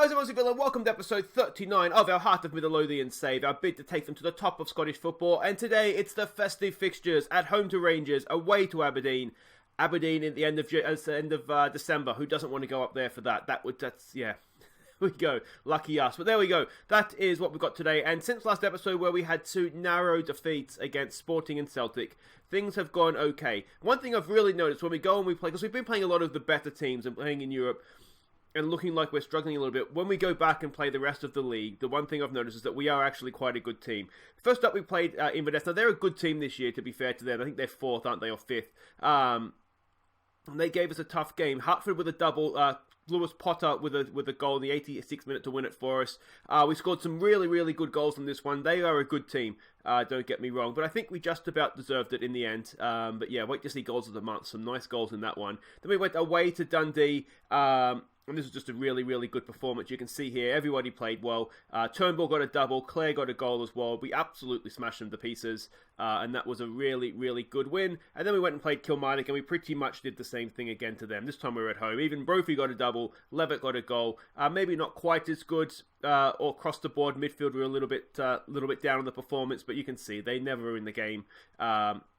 guys, I'm Aussie and welcome to episode 39 of our Hearts of Midlothian save, our bid to take them to the top of Scottish football. And today it's the festive fixtures, at home to Rangers, away to Aberdeen. Aberdeen at the end of December. Who doesn't want to go up there for that? Here we go. Lucky us. But there we go. That is what we've got today. And since last episode where we had two narrow defeats against Sporting and Celtic, things have gone okay. One thing I've really noticed when we go and we play, because we've been playing a lot of the better teams and playing in Europe, and looking like we're struggling a little bit, when we go back and play the rest of the league, the one thing I've noticed is that we are actually quite a good team. First up, we played Inverness. Now, they're a good team this year, to be fair to them. I think they're fourth, aren't they, or fifth? And they gave us a tough game. Hartford with a double. Lewis Potter with a goal in the 86th minute to win it for us. We scored some really, really good goals in this one. They are a good team, don't get me wrong. But I think we just about deserved it in the end. But yeah, wait to see goals of the month. Some nice goals in that one. Then we went away to Dundee. And this was just a really, really good performance. You can see here, everybody played well. Turnbull got a double. Clare got a goal as well. We absolutely smashed them to pieces. And that was a really, really good win. And then we went and played Kilmarnock, and we pretty much did the same thing again to them. This time we were at home. Even Brophy got a double. Levitt got a goal. Maybe not quite as good or across the board. Midfield were a little bit down on the performance, but you can see they never were in the game.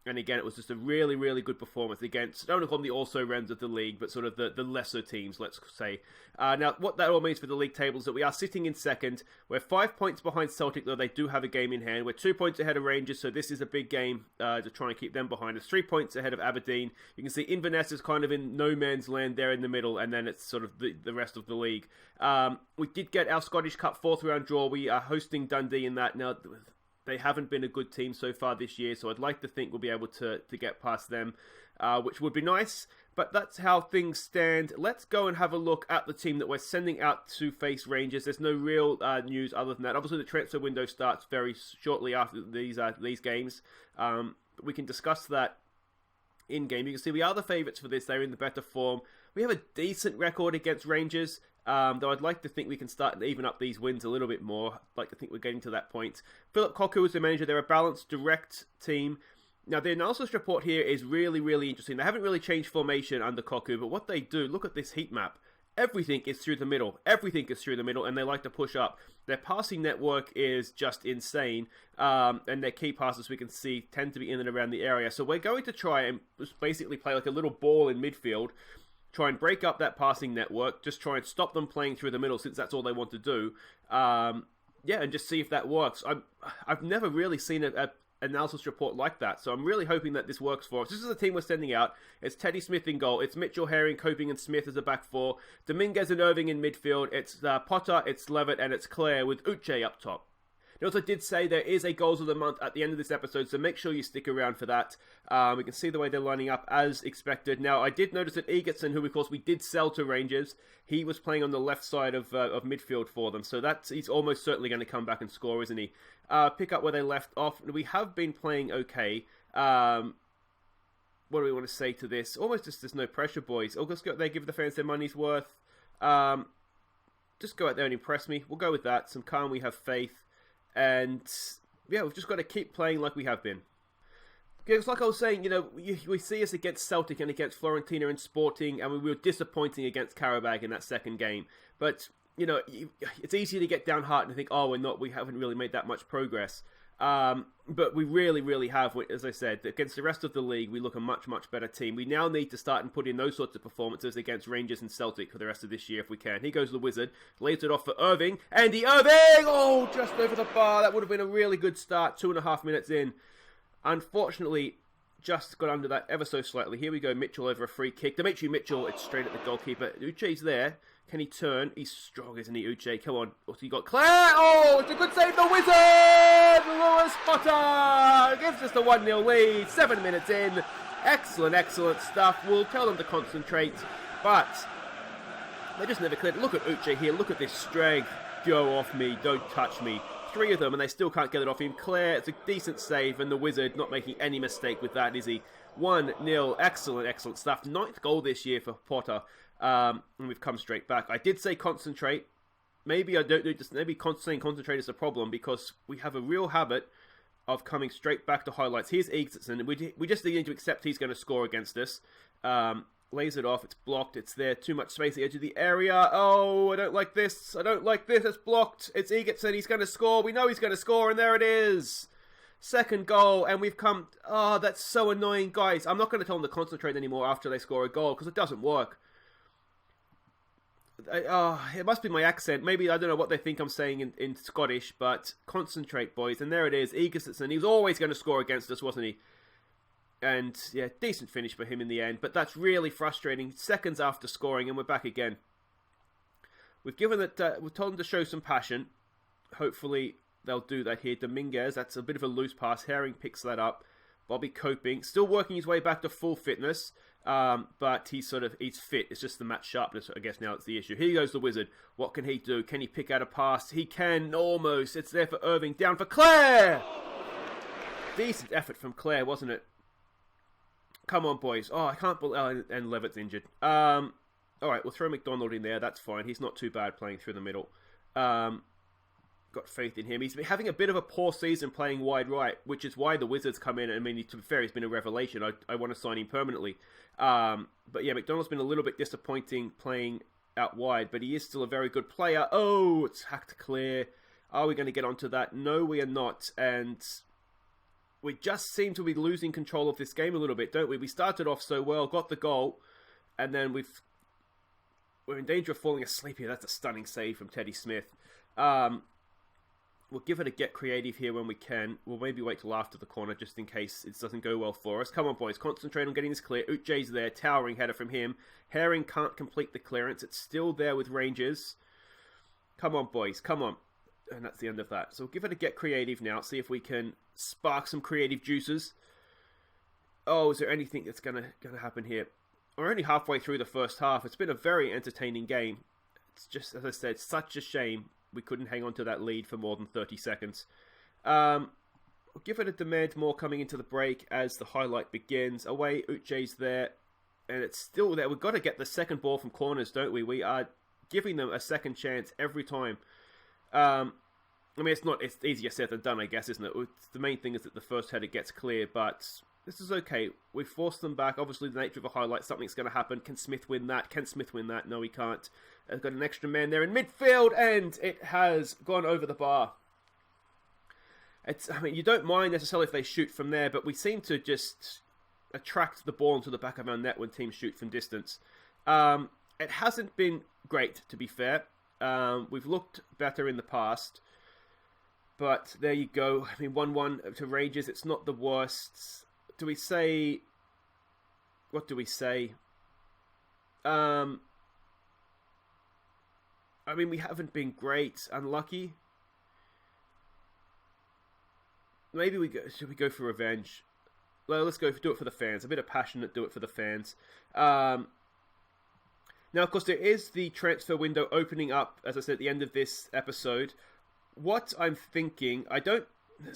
And again, it was just a really, really good performance against, I don't want to call them the also-rans of the league, but sort of the lesser teams, let's say. Now, what that all means for the league table is that we are sitting in second. We're 5 points behind Celtic, though they do have a game in hand. We're 2 points ahead of Rangers, so this is a big game to try and keep them behind us. 3 points ahead of Aberdeen. You can see Inverness is kind of in no man's land there in the middle, and then it's sort of the rest of the league. We did get our Scottish Cup fourth round draw. We are hosting Dundee in that now. They haven't been a good team so far this year, so I'd like to think we'll be able to get past them, which would be nice. But that's how things stand. Let's go and have a look at the team that we're sending out to face Rangers. There's no real news other than that. Obviously, the transfer window starts very shortly after these games. We can discuss that in-game. You can see we are the favourites for this. They're in the better form. We have a decent record against Rangers. Though I'd like to think we can start to even up these wins a little bit more. I'd like to think we're getting to that point. Philip Cocu is the manager. They're a balanced, direct team. Now, the analysis report here is really, really interesting. They haven't really changed formation under Cocu, but what they do, look at this heat map. Everything is through the middle. Everything is through the middle, and they like to push up. Their passing network is just insane, and their key passes, we can see, tend to be in and around the area. So we're going to try and just basically play like a little ball in midfield, try and break up that passing network, just try and stop them playing through the middle since that's all they want to do. And just see if that works. I've never really seen an analysis report like that, so I'm really hoping that this works for us. This is the team we're sending out. It's Teddy Smith in goal. It's Mitchell, Herring, Coping and Smith as a back four. Dominguez and Irving in midfield. It's Potter, it's Levitt, and it's Clare with Uche up top. They also did say there is a goals of the month at the end of this episode, so make sure you stick around for that. We can see the way they're lining up as expected. Now, I did notice that Egerton, who of course we did sell to Rangers, he was playing on the left side of midfield for them, so he's almost certainly going to come back and score, isn't he? Pick up where they left off. We have been playing okay. What do we want to say to this? Almost just there's no pressure, boys. I'll just go out there, give the fans their money's worth. Just go out there and impress me. We'll go with that. Some calm, we have faith. And yeah, we've just got to keep playing like we have been. It's like I was saying, we see us against Celtic and against Fiorentina and Sporting, and we were disappointing against Qarabag in that second game. But, it's easy to get downhearted and think, we haven't really made that much progress. But we really, really have. As I said, against the rest of the league, we look a much, much better team. We now need to start and put in those sorts of performances against Rangers and Celtic for the rest of this year if we can. Here goes the Wizard. Lays it off for Irving. Andy Irving! Oh, just over the bar. That would have been a really good start. 2.5 minutes in. Unfortunately, just got under that ever so slightly. Here we go. Mitchell over a free kick. Dimitri Mitchell, it's straight at the goalkeeper. Uche's there. Can he turn? He's strong, isn't he, Uche? Come on. What's he got? Clare! Oh, it's a good save. The Wizard! Lewis Potter gives us the 1-0 lead. 7 minutes in. Excellent, excellent stuff. We'll tell them to concentrate. But they just never cleared. Look at Uche here. Look at this strength. Go off me. Don't touch me. 3 of them, and they still can't get it off him. Clare, it's a decent save, and the Wizard not making any mistake with that, is he? 1-0. Excellent, excellent stuff. 9th goal this year for Potter. And we've come straight back. I did say concentrate. Maybe I don't do just maybe saying concentrate is a problem because we have a real habit of coming straight back to highlights. Here's Egerton. We just need to accept he's going to score against us. lays it off. It's blocked. It's there. Too much space at the edge of the area. Oh, I don't like this. I don't like this. It's blocked. It's Egerton. He's going to score. We know he's going to score, and there it is. Second goal, and we've come... Oh, that's so annoying, guys. I'm not going to tell them to concentrate anymore after they score a goal, because it doesn't work. It must be my accent. Maybe, I don't know what they think I'm saying in Scottish, but concentrate, boys. And there it is. Egerton. He was always going to score against us, wasn't he? And, yeah, decent finish for him in the end. But that's really frustrating. Seconds after scoring, and we're back again. We've given it... we've told them to show some passion. Hopefully, they'll do that here. Dominguez, that's a bit of a loose pass. Herring picks that up. Bobby coping. Still working his way back to full fitness. But he's fit. It's just the match sharpness, I guess, now it's the issue. Here goes the Wizard. What can he do? Can he pick out a pass? He can, almost. It's there for Irving. Down for Clare! Decent effort from Clare, wasn't it? Come on, boys. Oh, I can't believe... and Levitt's injured. Alright, we'll throw McDonald in there. That's fine. He's not too bad playing through the middle. Got faith in him. He's been having a bit of a poor season playing wide right, which is why the Wizards come in. I mean, to be fair, he's been a revelation. I want to sign him permanently. But yeah, McDonald's been a little bit disappointing playing out wide, but he is still a very good player. Oh, it's hacked clear. Are we going to get onto that? No, we are not. And we just seem to be losing control of this game a little bit, don't we? We started off so well, got the goal, and then we're in danger of falling asleep here. That's a stunning save from Teddy Smith. We'll give it a get creative here when we can. We'll maybe wait till after the corner just in case it doesn't go well for us. Come on, boys. Concentrate on getting this clear. Uche's there. Towering header from him. Herring can't complete the clearance. It's still there with Rangers. Come on, boys. Come on. And that's the end of that. So we'll give it a get creative now. See if we can spark some creative juices. Oh, is there anything that's gonna happen here? We're only halfway through the first half. It's been a very entertaining game. It's just, as I said, such a shame we couldn't hang on to that lead for more than 30 seconds. We'll give it a demand more coming into the break as the highlight begins. Away, Uche's there, and it's still there. We've got to get the second ball from corners, don't we? We are giving them a second chance every time. I mean, it's easier said than done, I guess, isn't it? The main thing is that the first header gets clear, but this is okay. We forced them back. Obviously, the nature of a highlight, something's going to happen. Can Smith win that? Can Smith win that? No, he can't. They've got an extra man there in midfield, and it has gone over the bar. I mean, you don't mind necessarily if they shoot from there, but we seem to just attract the ball into the back of our net when teams shoot from distance. It hasn't been great, to be fair. We've looked better in the past. But there you go. I mean, 1-1 to Rangers. It's not the worst. Do we say... What do we say? I mean, we haven't been great. Unlucky. Maybe should we go for revenge? Well, let's do it for the fans. A bit of passionate, do it for the fans. Now, of course, there is the transfer window opening up, as I said, at the end of this episode. What I'm thinking, I don't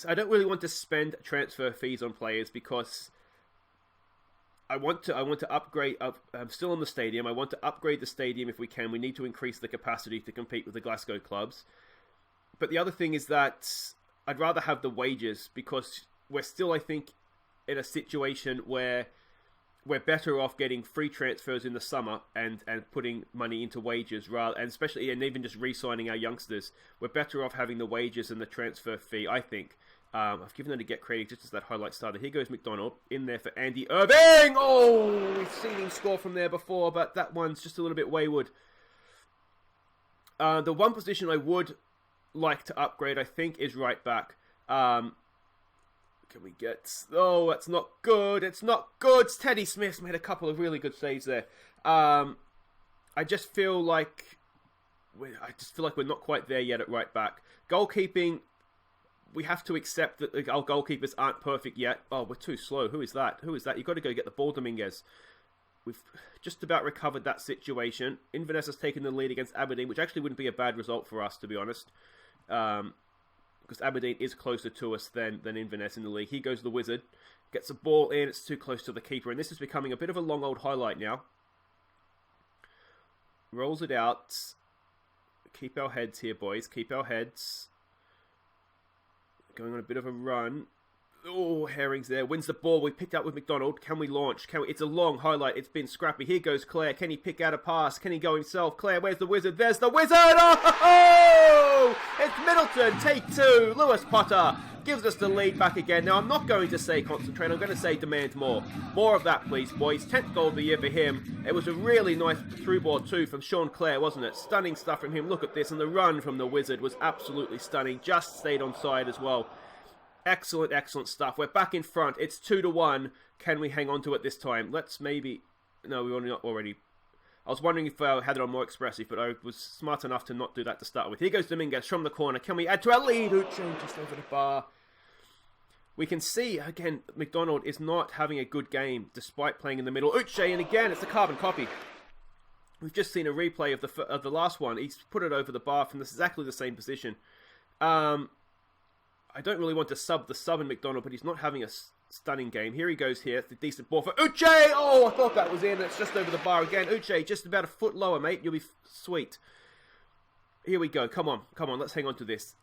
really want to spend transfer fees on players because I want to upgrade. I'm still in the stadium. I want to upgrade the stadium if we can. We need to increase the capacity to compete with the Glasgow clubs. But the other thing is that I'd rather have the wages because we're still, I think, in a situation where we're better off getting free transfers in the summer and putting money into wages and especially even just re-signing our youngsters. We're better off having the wages and the transfer fee, I think. I've given them to get creative just as that highlight started. Here goes McDonald in there for Andy Irving. Oh, we've seen him score from there before, but that one's just a little bit wayward. The one position I would like to upgrade, I think, is right back. Can we get... Oh, that's not good. It's not good. Teddy Smith's made a couple of really good saves there. I just feel like... we're not quite there yet at right back. Goalkeeping, we have to accept that our goalkeepers aren't perfect yet. Oh, we're too slow. Who is that? You've got to go get the ball, Dominguez. We've just about recovered that situation. Inverness has taken the lead against Aberdeen, which actually wouldn't be a bad result for us, to be honest. Because Aberdeen is closer to us than Inverness in the league. Here goes the Wizard. Gets the ball in. It's too close to the keeper. And this is becoming a bit of a long old highlight now. Rolls it out. Keep our heads here, boys. Keep our heads. Going on a bit of a run. Oh, Herring's there. Wins the ball. We picked up with McDonald. Can we launch? It's a long highlight. It's been scrappy. Here goes Clare. Can he pick out a pass? Can he go himself? Clare, where's the wizard? There's the wizard! Oh! It's Middleton. Take 2. Lewis Potter gives us the lead back again. Now, I'm not going to say concentrate. I'm going to say demand more. More of that, please, boys. 10th goal of the year for him. It was a really nice through ball, too, from Sean Clare, wasn't it? Stunning stuff from him. Look at this. And the run from the wizard was absolutely stunning. Just stayed on side as well. Excellent, excellent stuff. We're back in front. It's 2-1. Can we hang on to it this time? Let's maybe... No, we already... I was wondering if I had it on more expressive, but I was smart enough to not do that to start with. Here goes Dominguez from the corner. Can we add to our lead? Uche just over the bar. We can see, again, McDonald is not having a good game, despite playing in the middle. Uche, and again, it's a carbon copy. We've just seen a replay of the last one. He's put it over the bar from exactly the same position. I don't really want to sub in McDonald, but he's not having a stunning game. Here he goes here. It's a decent ball for Uche. Oh, I thought that was in. It's just over the bar again. Uche, just about a foot lower, mate. You'll be sweet. Here we go. Come on. Let's hang on to this.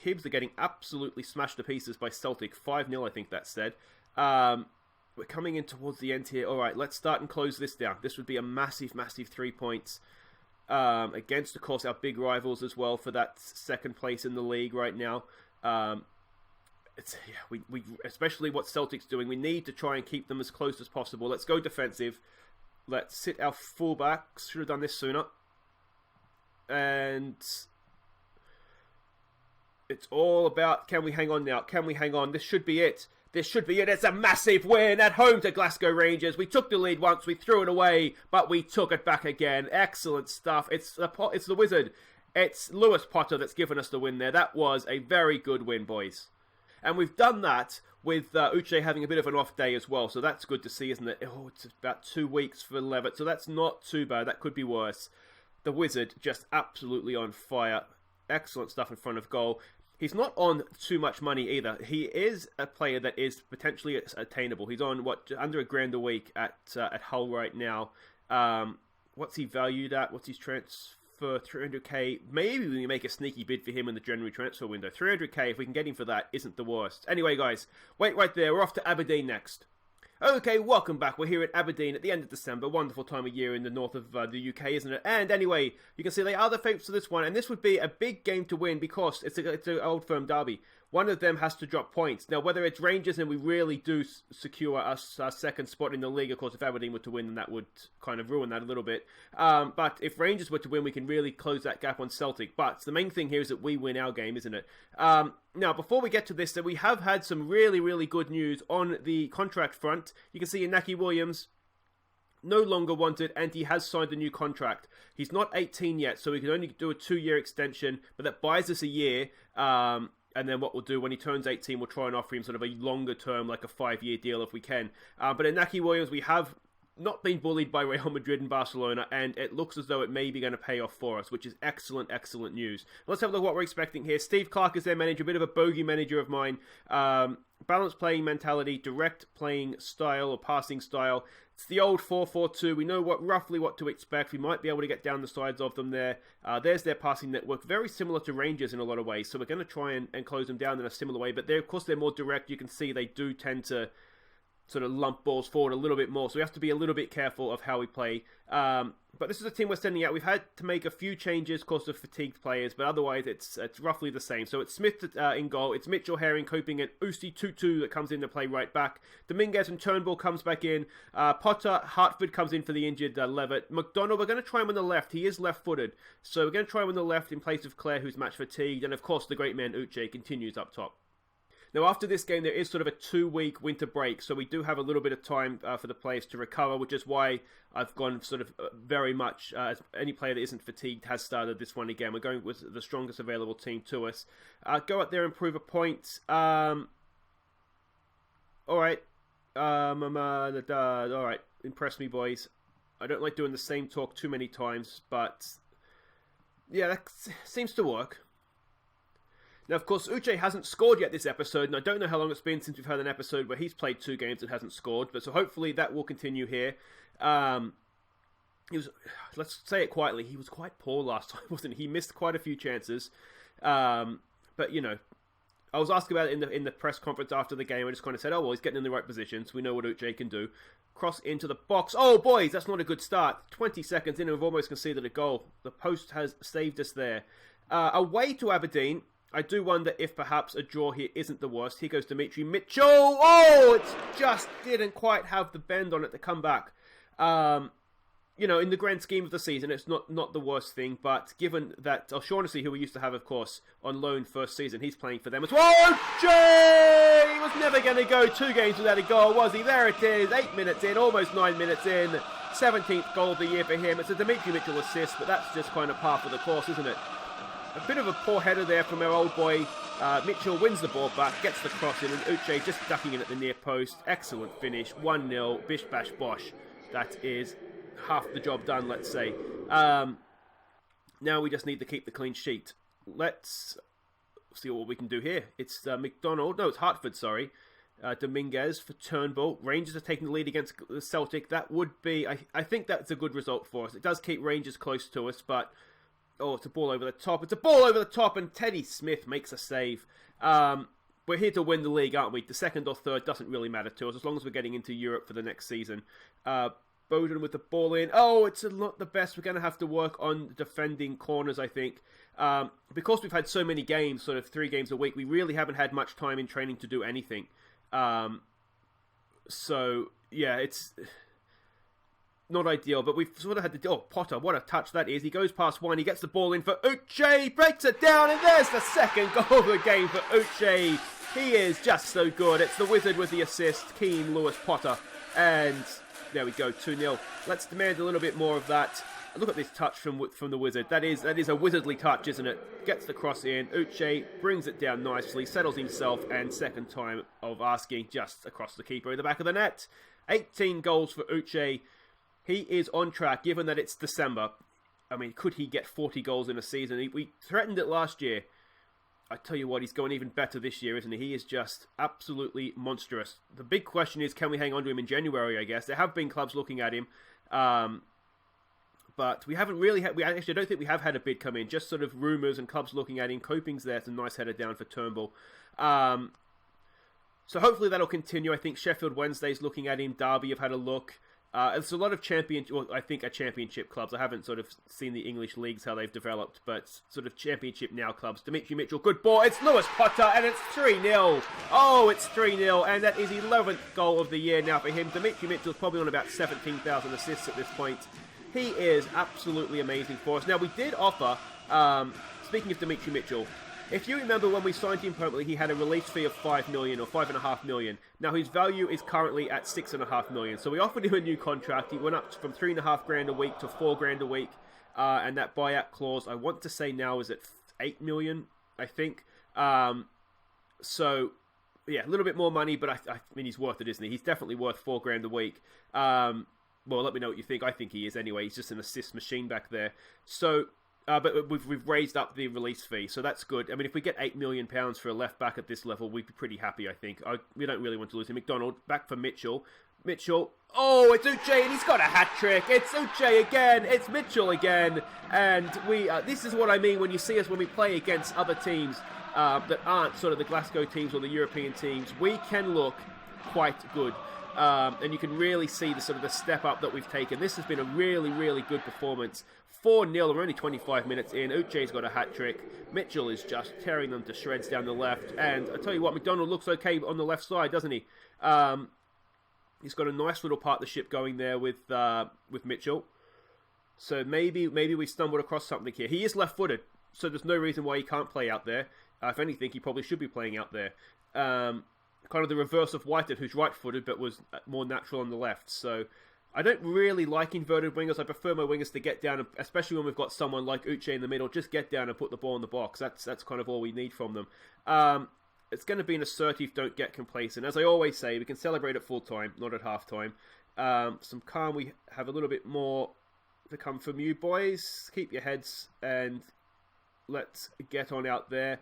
Hibs are getting absolutely smashed to pieces by Celtic. 5-0, I think that said. We're coming in towards the end here. All right, let's start and close this down. This would be a massive, massive 3 points. Against, of course, our big rivals as well for that second place in the league right now. We especially what Celtic's doing, we need to try and keep them as close as possible. Let's go defensive. Let's sit our fullbacks. Should have done this sooner. And it's all about, can we hang on now? Can we hang on? This should be it. It's a massive win at home to Glasgow Rangers. We took the lead once, we threw it away, but we took it back again. Excellent stuff. It's the wizard. It's Lewis Potter that's given us the win there. That was a very good win, boys. And we've done that with Uche having a bit of an off day as well. So that's good to see, isn't it? Oh, it's about 2 weeks for Levitt. So that's not too bad. That could be worse. The wizard just absolutely on fire. Excellent stuff in front of goal. He's not on too much money either. He is a player that is potentially attainable. He's on, under $1,000 a week at Hull right now. What's he valued at? What's his transfer? 300k. Maybe we make a sneaky bid for him in the January transfer window. 300k, if we can get him for that, isn't the worst. Anyway, guys, wait right there. We're off to Aberdeen next. Okay, welcome back. We're here at Aberdeen at the end of December. Wonderful time of year in the north of the UK, isn't it? And anyway, you can see they are the favourites for this one. And this would be a big game to win because it's an old firm derby. One of them has to drop points. Now, whether it's Rangers and we really do secure our second spot in the league, of course, if Aberdeen were to win, then that would kind of ruin that a little bit. But if Rangers were to win, we can really close that gap on Celtic. But the main thing here is that we win our game, isn't it? Now, before we get to this, we have had some really, really good news on the contract front. You can see Inaki Williams no longer wanted, and he has signed a new contract. He's not 18 yet, so we can only do a 2-year extension, but that buys us a year. And then what we'll do when he turns 18, we'll try and offer him sort of a longer term, like a 5-year deal if we can. But Inaki Williams, we have not been bullied by Real Madrid and Barcelona, and it looks as though it may be going to pay off for us, which is excellent, excellent news. Let's have a look at what we're expecting here. Steve Clark is their manager, a bit of a bogey manager of mine. Balanced playing mentality, direct playing style or passing style. It's the old 4-4-2. We know roughly what to expect. We might be able to get down the sides of them there. There's their passing network. Very similar to Rangers in a lot of ways. So we're going to try and close them down in a similar way. But of course, they're more direct. You can see they do tend to sort of lump balls forward a little bit more. So we have to be a little bit careful of how we play. But this is a team we're sending out. We've had to make a few changes because of fatigued players, but otherwise it's roughly the same. So it's Smith in goal. It's Mitchell, Herring, Coping, and Usti Tutu that comes in to play right back. Dominguez and Turnbull comes back in. Potter, Hartford comes in for the injured Levitt. McDonald, we're going to try him on the left. He is left-footed. So we're going to try him on the left in place of Clare, who's match fatigued. And of course, the great man Uche continues up top. Now, after this game, there is sort of a 2-week winter break, so we do have a little bit of time for the players to recover, which is why I've gone sort of very much, any player that isn't fatigued has started this one again. We're going with the strongest available team to us. Go out there and prove a point. All right. All right. Impress me, boys. I don't like doing the same talk too many times, but yeah, that seems to work. Now, of course, Uche hasn't scored yet this episode, and I don't know how long it's been since we've had an episode where he's played 2 games and hasn't scored, but so hopefully that will continue here. Let's say it quietly, he was quite poor last time, wasn't he? He missed quite a few chances, but, you know, I was asked about it in the press conference after the game. I just kind of said, oh, well, he's getting in the right positions. We know what Uche can do. Cross into the box. Oh, boys, that's not a good start. 20 seconds in and we've almost conceded a goal. The post has saved us there. Away to Aberdeen. I do wonder if perhaps a draw here isn't the worst. Here goes Dimitri Mitchell. Oh, it just didn't quite have the bend on it to come back. In the grand scheme of the season, it's not the worst thing. But given that O'Shaughnessy, who we used to have, of course, on loan first season, he's playing for them as well. Jay! He was never going to go 2 games without a goal, was he? There it is, 8 minutes in, almost 9 minutes in. 17th goal of the year for him. It's a Dimitri Mitchell assist, but that's just kind of par for the course, isn't it? A bit of a poor header there from our old boy. Mitchell wins the ball back, gets the cross in, and Uche just ducking in at the near post. Excellent finish, 1-0, bish bash bosh. That is half the job done, let's say. Now we just need to keep the clean sheet. Let's see what we can do here. It's it's Hartford, sorry. Dominguez for Turnbull. Rangers are taking the lead against Celtic. That would be, I think that's a good result for us. It does keep Rangers close to us, but it's a ball over the top. It's a ball over the top, and Teddy Smith makes a save. We're here to win the league, aren't we? The second or third doesn't really matter to us, as long as we're getting into Europe for the next season. Bowden with the ball in. Oh, it's not the best. We're going to have to work on defending corners, I think. Because we've had so many games, sort of 3 games a week, we really haven't had much time in training to do anything. It's not ideal, but we've sort of had to... Oh, Potter, what a touch that is. He goes past one, he gets the ball in for Uche, breaks it down, and there's the second goal of the game for Uche. He is just so good. It's the wizard with the assist, Keane Lewis Potter. And there we go, 2-0. Let's demand a little bit more of that. Look at this touch from the wizard. That is a wizardly touch, isn't it? Gets the cross in. Uche brings it down nicely, settles himself, and second time of asking just across the keeper in the back of the net. 18 goals for Uche. He is on track, given that it's December. I mean, could he get 40 goals in a season? We threatened it last year. I tell you what, he's going even better this year, isn't he? He is just absolutely monstrous. The big question is, can we hang on to him in January, I guess? There have been clubs looking at him. But we haven't really had... I don't think we have had a bid come in. Just sort of rumours and clubs looking at him. Coping's there. It's a nice header down for Turnbull. So hopefully that'll continue. I think Sheffield Wednesday's looking at him. Derby have had a look. There's a lot of championship clubs. I haven't sort of seen the English leagues, how they've developed, but sort of championship now clubs. Dimitri Mitchell, good ball. It's Lewis Potter, and it's 3-0. Oh, it's 3-0, and that is 11th goal of the year now for him. Dimitri Mitchell's probably on about 17,000 assists at this point. He is absolutely amazing for us. Now, we did offer, speaking of Dimitri Mitchell, if you remember when we signed him permanently, he had a release fee of 5 million or 5.5 million. Now his value is currently at 6.5 million. So we offered him a new contract. He went up from 3.5 grand a week to 4 grand a week. And that buyout clause, I want to say now is at 8 million, I think. So yeah, a little bit more money, but I mean, he's worth it, isn't he? He's definitely worth 4 grand a week. Well, let me know what you think. I think he is anyway. He's just an assist machine back there. So... but we've raised up the release fee, so that's good. I mean, if we get £8 million for a left back at this level, we'd be pretty happy, I think. We don't really want to lose him. McDonald, back for Mitchell. Mitchell, oh, it's Uche, and he's got a hat-trick. It's Uche again. It's Mitchell again. And this is what I mean when you see us when we play against other teams that aren't sort of the Glasgow teams or the European teams. We can look quite good. And you can really see the sort of the step up that we've taken. This has been a really, really good performance. 4-0, we're only 25 minutes in. Uche's got a hat-trick. Mitchell is just tearing them to shreds down the left. And I tell you what, McDonald looks okay on the left side, doesn't he? He's got a nice little partnership going there with Mitchell. So maybe we stumbled across something here. He is left-footed, so there's no reason why he can't play out there. If anything, he probably should be playing out there. Kind of the reverse of Whitehead, who's right-footed, but was more natural on the left. So I don't really like inverted wingers. I prefer my wingers to get down, especially when we've got someone like Uche in the middle. Just get down and put the ball in the box. That's kind of all we need from them. It's going to be an assertive, don't get complacent. As I always say, we can celebrate at full time, not at half time. Some calm. We have a little bit more to come from you boys. Keep your heads and let's get on out there.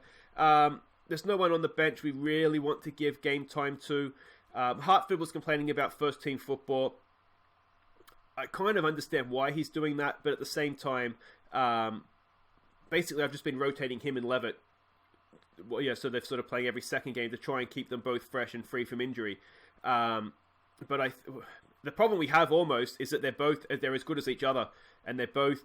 There's no one on the bench we really want to give game time to. Hartford was complaining about first team football. I kind of understand why he's doing that, but at the same time, basically I've just been rotating him and Levitt well, yeah, so they're sort of playing every second game to try and keep them both fresh and free from injury. But the problem we have almost is that they're as good as each other, and they're both,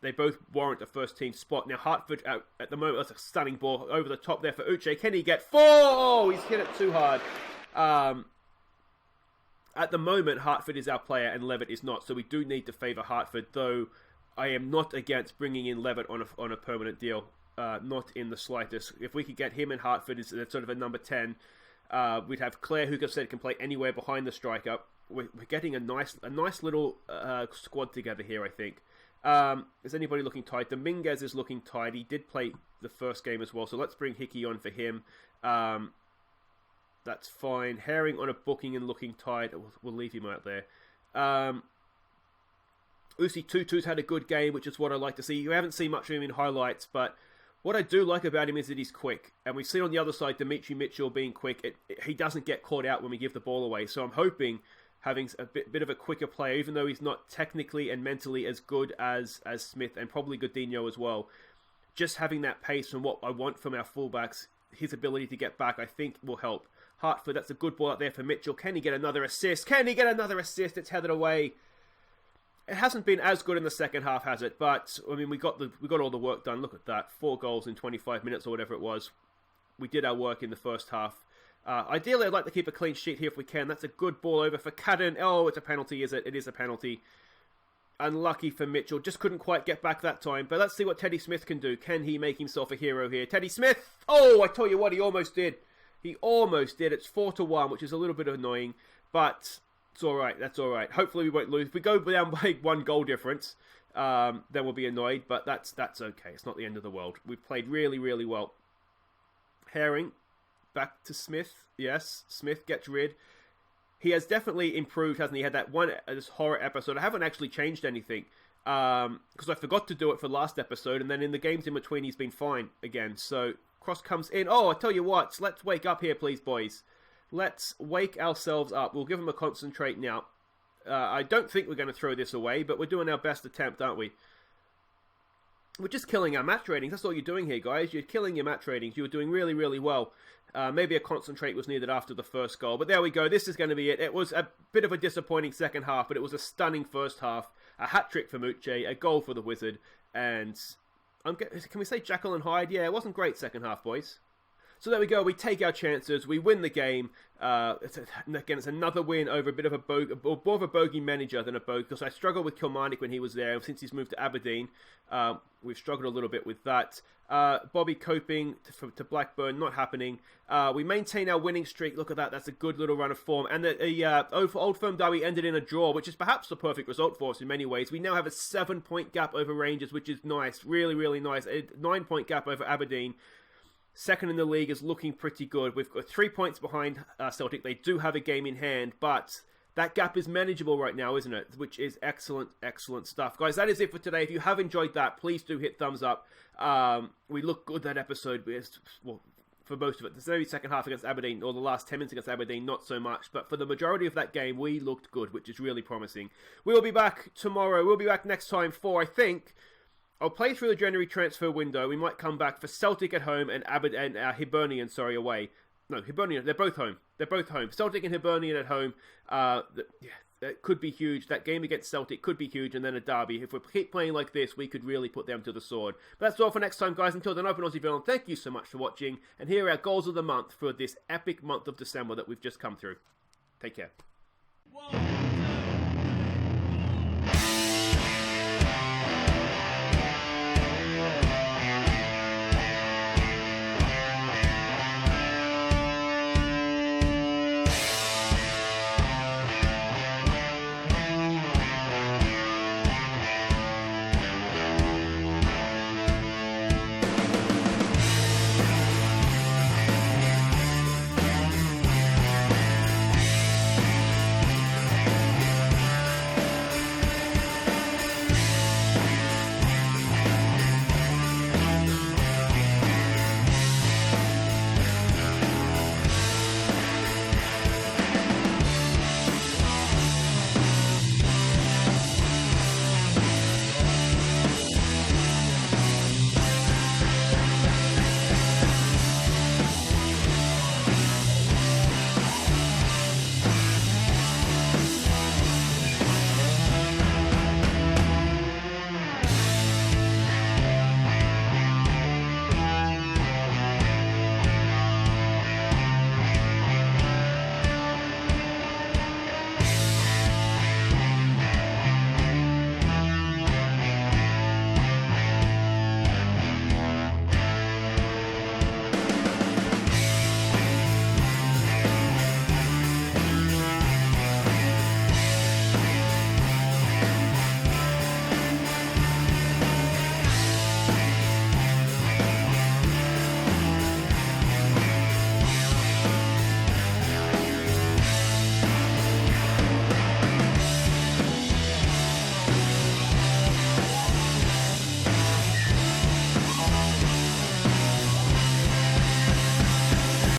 they both warrant a first team spot. Now Hartford at the moment, that's a stunning ball over the top there for Uche. Can he get 4? Oh, he's hit it too hard. At the moment, Hartford is our player and Levitt is not, so we do need to favour Hartford, though I am not against bringing in Levitt on a permanent deal, not in the slightest. If we could get him in Hartford as sort of a number 10, we'd have Claire, who said can play anywhere behind the striker. We're getting a nice little squad together here, I think. Is anybody looking tired? Dominguez is looking tired. He did play the first game as well, so let's bring Hickey on for him. That's fine. Herring on a booking and looking tired. We'll leave him out there. Usi Tutu's had a good game, which is what I like to see. You haven't seen much of him in highlights, but what I do like about him is that he's quick. And we've seen on the other side, Dimitri Mitchell being quick. He doesn't get caught out when we give the ball away. So I'm hoping having a bit of a quicker player, even though he's not technically and mentally as good as Smith and probably Godinho as well. Just having that pace and what I want from our fullbacks, his ability to get back, I think will help. Hartford, that's a good ball out there for Mitchell. Can he get another assist? It's headed away. It hasn't been as good in the second half, has it? But I mean, we got all the work done. Look at that, 4 goals in 25 minutes or whatever it was. We did our work in the first half. Ideally, I'd like to keep a clean sheet here if we can. That's a good ball over for Cadden. Oh, it's a penalty, is it? It is a penalty. Unlucky for Mitchell. Just couldn't quite get back that time. But let's see what Teddy Smith can do. Can he make himself a hero here? Teddy Smith! Oh, I tell you what, he almost did. He almost did. It's 4-1, which is a little bit annoying. But it's all right. That's all right. Hopefully we won't lose. If we go down by 1 goal difference, then we'll be annoyed. But that's okay. It's not the end of the world. We've played really, really well. Herring. Back to Smith. Yes, Smith gets rid. He has definitely improved, hasn't he? He had that this horror episode. I haven't actually changed anything because I forgot to do it for last episode, and then in the games in between, he's been fine again. So cross comes in. Oh, I tell you what. Let's wake up here, please, boys. Let's wake ourselves up. We'll give him a concentrate now. I don't think we're going to throw this away, but we're doing our best attempt, aren't we? We're just killing our match ratings. That's all you're doing here, guys. You're killing your match ratings. You were doing really, really well. Maybe a concentrate was needed after the first goal. But there we go. This is going to be it. It was a bit of a disappointing second half, but it was a stunning first half. A hat-trick for Uche, a goal for the Wizard. And can we say Jekyll and Hyde? Yeah, it wasn't great second half, boys. So there we go. We take our chances. We win the game. It's another win over a bit of a more of a bogey manager than a bogey, because I struggled with Kilmarnock when he was there. Since he's moved to Aberdeen, we've struggled a little bit with that. Bobby coping to Blackburn, not happening. We maintain our winning streak. Look at that. That's a good little run of form. And the Old Firm derby ended in a draw, which is perhaps the perfect result for us in many ways. We now have a 7-point gap over Rangers, which is nice. Really, really nice. A 9-point gap over Aberdeen. Second in the league is looking pretty good. We've got 3 points behind Celtic. They do have a game in hand, but that gap is manageable right now, isn't it? Which is excellent, excellent stuff. Guys, that is it for today. If you have enjoyed that, please do hit thumbs up. We look good that episode. Well, for most of it. The second half against Aberdeen, or the last 10 minutes against Aberdeen, not so much. But for the majority of that game, we looked good, which is really promising. We'll be back tomorrow. We'll be back next time for, I think, I'll play through the January transfer window. We might come back for Celtic at home and Hibernian, away. No, Hibernian, they're both home. They're both home. Celtic and Hibernian at home. That could be huge. That game against Celtic could be huge, and then a derby. If we keep playing like this, we could really put them to the sword. But that's all for next time, guys. Until then, Open Aussie Villain, thank you so much for watching. And here are our goals of the month for this epic month of December that we've just come through. Take care. Whoa.